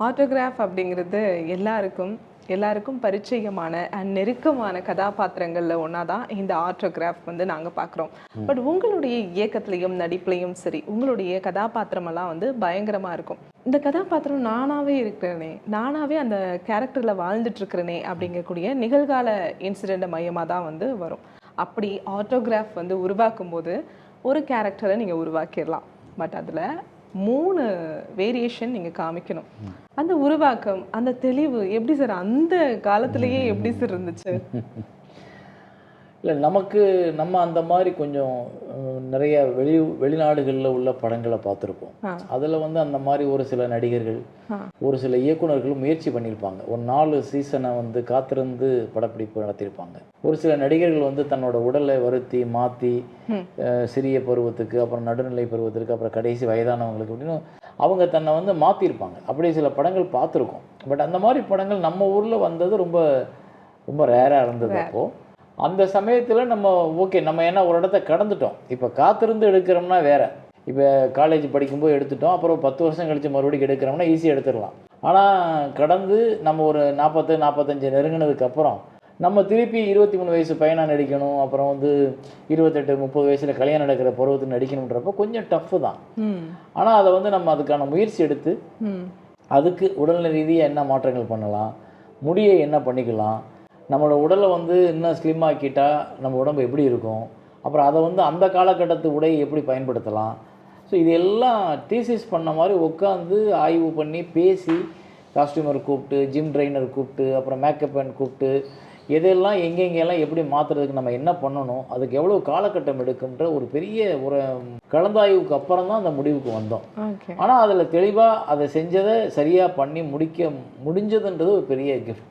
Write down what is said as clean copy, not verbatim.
Autograph அப்படிங்கிறது எல்லாருக்கும் எல்லாருக்கும் பரிச்சயமான அண்ட் நெருக்கமான கதாபாத்திரங்களில் ஒன்றா தான் இந்த ஆட்டோகிராஃப் வந்து நாங்கள் பார்க்குறோம். பட் உங்களுடைய இயக்கத்துலேயும் நடிப்புலையும் சரி, உங்களுடைய கதாபாத்திரமெல்லாம் வந்து பயங்கரமாக இருக்கும். இந்த கதாபாத்திரம் நானாகவே இருக்கிறேனே, நானாகவே அந்த கேரக்டரில் வாழ்ந்துட்டுருக்கிறேனே அப்படிங்கக்கூடிய நிகழ்கால இன்சிடெண்ட்டை மையமாக தான் வந்து வரும். அப்படி ஆட்டோகிராஃப் வந்து உருவாக்கும் போது ஒரு கேரக்டரை நீங்கள் உருவாக்கிடலாம். பட் அதில் 3 வேரியேஷன் நீங்கள் காமிக்கணும். அந்த உருவாக்கம், அந்த தெளிவு எப்படி சார் அந்த காலத்திலேயே எப்படி சார் இருந்துச்சு? இல்லை, நம்ம அந்த மாதிரி கொஞ்சம் நிறைய வெளிநாடுகளில் உள்ள படங்களை பார்த்துருப்போம். அதில் வந்து அந்த மாதிரி ஒரு சில நடிகர்கள், ஒரு சில இயக்குனர்களும் முயற்சி பண்ணியிருப்பாங்க. ஒரு 4 சீசனை வந்து காத்திருந்து படப்பிடிப்பு நடத்தியிருப்பாங்க. ஒரு சில நடிகர்கள் வந்து தன்னோட உடலை வருத்தி மாற்றி சிறிய பருவத்துக்கு, அப்புறம் நடுநிலை பருவத்திற்கு, அப்புறம் கடைசி வயதானவங்களுக்கு அப்படின்னு அவங்க தன்னை வந்து மாற்றிருப்பாங்க. அப்படி சில படங்கள் பார்த்துருக்கோம். பட் அந்த மாதிரி படங்கள் நம்ம ஊரில் வந்தது ரொம்ப ரொம்ப ரேராக இருந்தது. அப்போது அந்த சமயத்தில் நம்ம நம்ம ஏன்னா ஒரு இடத்த கடந்துட்டோம். இப்போ காத்திருந்து எடுக்கிறோம்னா வேறு. இப்போ காலேஜ் படிக்கும்போது எடுத்துட்டோம், அப்புறம் 10 வருஷம் கழித்து மறுபடியும் எடுக்கிறோம்னா ஈஸியாக எடுத்துடலாம். ஆனால் கடந்து நம்ம ஒரு 40 45 நெருங்கினதுக்கப்புறம் நம்ம திருப்பி 23 வயசு பையனாக நடிக்கணும், அப்புறம் வந்து 28 30 வயசில் கல்யாணம் நடக்கிற பருவத்தில் நடிக்கணுன்றப்போ கொஞ்சம் டஃப்பு தான். ஆனால் அதை வந்து நம்ம அதுக்கான முயற்சி எடுத்து அதுக்கு உடல்நிலை ரீதியாக என்ன மாற்றங்கள் பண்ணலாம், முடியை என்ன பண்ணிக்கலாம், நம்மளோட உடலை வந்து இன்னும் ஸ்லிம் ஆக்கிட்டால் நம்ம உடம்பு எப்படி இருக்கும், அப்புறம் அதை வந்து அந்த காலகட்டத்து உடையை எப்படி பயன்படுத்தலாம். ஸோ இது எல்லாம் தீசிஸ் பண்ண மாதிரி உட்காந்து ஆய்வு பண்ணி பேசி, காஸ்டியூமர் கூப்பிட்டு, ஜிம் ட்ரைனர் கூப்பிட்டு, அப்புறம் மேக்கப் மேன் கூப்பிட்டு, எதெல்லாம் எங்கெங்கெல்லாம் எப்படி மாற்றுறதுக்கு நம்ம என்ன பண்ணணும், அதுக்கு எவ்வளோ காலகட்டம் எடுக்குன்ற ஒரு பெரிய ஒரு கலந்தாய்வுக்கு அப்புறம் தான் அந்த முடிவுக்கு வந்தோம். ஆனால் அதில் தெளிவாக அதை செஞ்சதை சரியாக பண்ணி முடிக்க முடிஞ்சதுன்றது ஒரு பெரிய கிஃப்ட்.